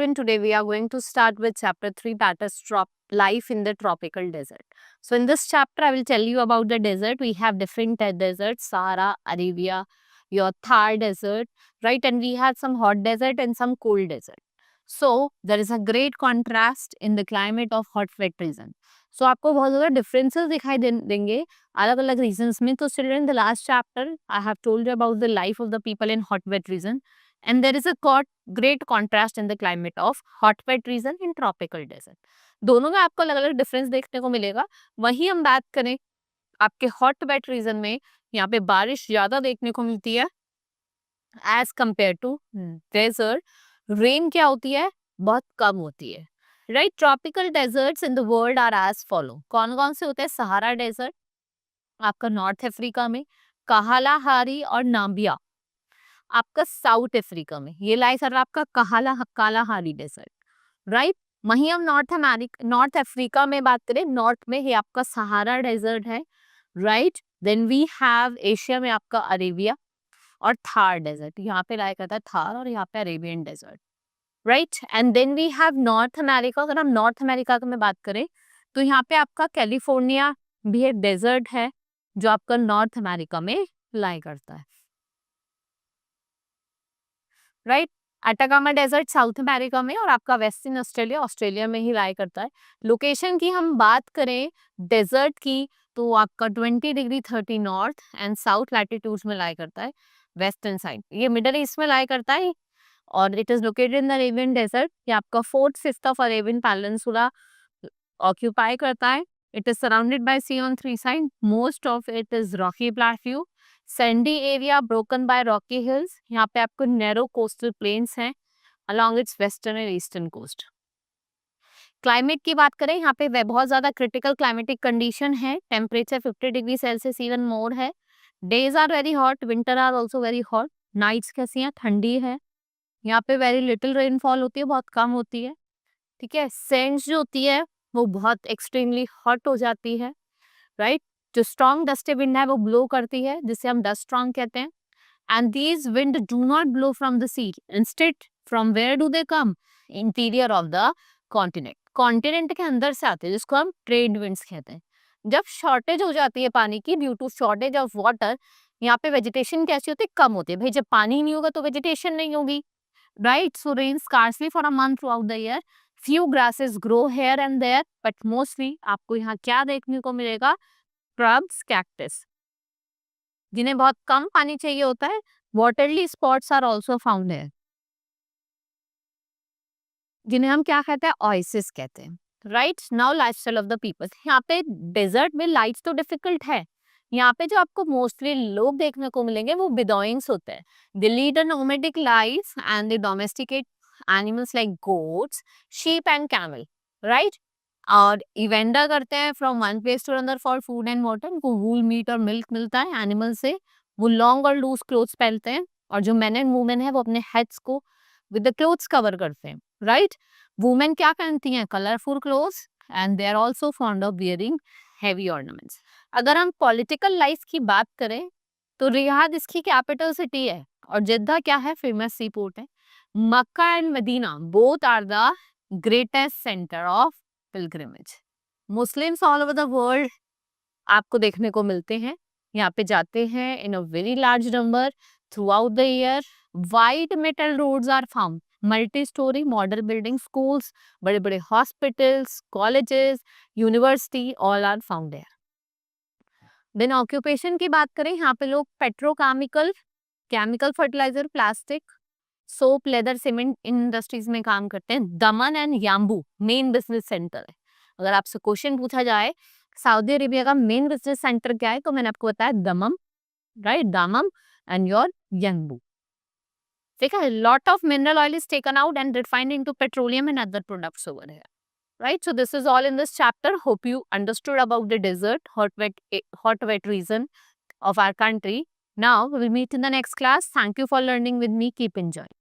everyone, today we are going to start with chapter 3, that is life in the tropical desert. So in this chapter I will tell you about the desert. We have different deserts, Sahara, Arabia, your Thar desert, right? And we have some hot desert and some cold desert. So there is a great contrast in the climate of hot wet region. So आपको बहुत ज़्यादा differences दिखाई देंगे अलग अलग regions में. तो children, the last chapter I have told you about the life of the people in hot wet region, and there is a great contrast in the climate of hot wet region in tropical desert. दोनों में आपको अलग अलग difference देखने को मिलेगा. वही हम बात करें आपके हॉट वेट रीजन में, यहाँ पे बारिश ज्यादा देखने को मिलती है as compared to desert. Rain क्या होती है, बहुत कम होती है, right? Tropical deserts in the world are as follow. कौन कौन से होते हैं? सहारा डेजर्ट आपका नॉर्थ अफ्रीका में, कालाहारी और नाम्बिया आपका साउथ अफ्रीका में. ये लाई कर आपका कालाहारी डेजर्ट, राइट? वहीं हम नॉर्थ अफ्रीका में बात करें, नॉर्थ में ये आपका सहारा डेजर्ट है, right? Then we have Asia में आपका अरेबिया और थार डेजर्ट. यहाँ पे लाई करता है थार और यहाँ पे Arabian desert, right? And then we have North America. अगर हम नॉर्थ अमेरिका में बात करें तो यहाँ पे आपका कैलिफोर्निया भी एक डेजर्ट है जो आपका नॉर्थ अमेरिका में लाई करता है, right? Atacama desert South America में और आपका वेस्टर्न ऑस्ट्रेलिया में ही लाई करता है. लोकेशन की हम बात करें डेजर्ट की तो आपका 20 degree 30 north and south latitudes में लाई करता है, वेस्टर्न साइड. ये मिडल ईस्ट में लाई करता है और it is located in the Arabian desert. ये आपका 4th 5th of Arabian peninsula occupy करता है. It is surrounded by sea on 3 side. Most of it is rocky plateau, sandy area broken by rocky hills. यहाँ पे आपको narrow coastal plains हैं along its western and eastern coast. Climate की बात करें, यहाँ पे बहुत ज्यादा क्रिटिकल क्लाइमेटिक कंडीशन है. Temperature 50 degree Celsius even more है. Days are very hot, winter are also very hot. Nights कैसी हैं? ठंडी है. यहाँ पे वेरी लिटिल रेनफॉल होती है, बहुत कम होती है, ठीक है? सेंड्स जो होती है वो बहुत एक्सट्रीमली हॉट हो जाती है, राइट? जो स्ट्रॉन्ग डस्टी विंड है वो ब्लो करती है, जिसे हम डस्ट स्ट्रॉन्ग कहते हैं. And these wind do not blow from the sea, instead from where do they come? Interior of the continent. Continent के अंदर से आते हैं, जिसको हम ट्रेड विंड्स कहते हैं. जब शॉर्टेज हो जाती है पानी की due to shortage of water, यहाँ पे वेजिटेशन कैसी होती है? कम होती है. भाई जब पानी नहीं होगा तो वेजिटेशन नहीं होगी, right? So rain scarcely for a month throughout the year. Few grasses grow here and there, but mostly आपको यहाँ क्या देखने को मिलेगा? Shrubs, cactus, जिन्हें बहुत कम पानी चाहिए होता है. Watery spots are also found here, जिन्हें हम क्या कहते हैं? oasis कहते हैं, right? Now lifestyle of the people. यहाँ पे डेजर्ट में लाइफ तो डिफिकल्ट है. यहाँ पे जो आपको मोस्टली लोग देखने को मिलेंगे वो बिडोइंग्स होते हैं. They lead a nomadic life and they domesticate animals like goats, sheep and camel, right? और इवेंडर करते हैं from one place to another for food and water. उनको वूल, मीट और मिल्क मिलता है एनिमल से. वो लॉन्ग और लूज क्लोथ्स पहनते हैं और जो मेन एंड वुमेन है वो अपने हेड्स को विद द क्लोथ्स कवर करते हैं, राइट? वुमेन क्या पहनती हैं? Colourful clothes and they are also fond of wearing heavy ornaments. अगर हम पॉलिटिकल लाइफ की बात करें तो रियाद इसकी कैपिटल सिटी है और जिद्दा क्या है? फेमस सी पोर्ट है. Mecca and Medina both are the greatest centre of pilgrimage. Muslims all over the world आपको देखने को मिलते हैं, यहाँ पे जाते हैं in a very large number throughout the year. Wide metal roads are found, multi storey model building, schools, बड़े बड़े hospitals, colleges, university, all are found there. Then occupation की बात करें, यहाँ पे लोग petrochemical, chemical fertiliser, plastic, soap, leather, cement industries में काम करते हैं. Dammam and Yanbu main business centre है. अगर आपसे क्वेश्चन पूछा जाए सऊदी अरेबिया का मेन बिजनेस सेंटर क्या है, तो मैंने आपको बताया Dammam, right? Dammam and your Yanbu. ठीक है? Lot of mineral oil is taken out and refined into petroleum and other products over here, right? So this is all in this chapter. Hope you understood about the desert, hot wet region of our country. Now we will meet in the next class. Thank you for learning with me. Keep enjoying.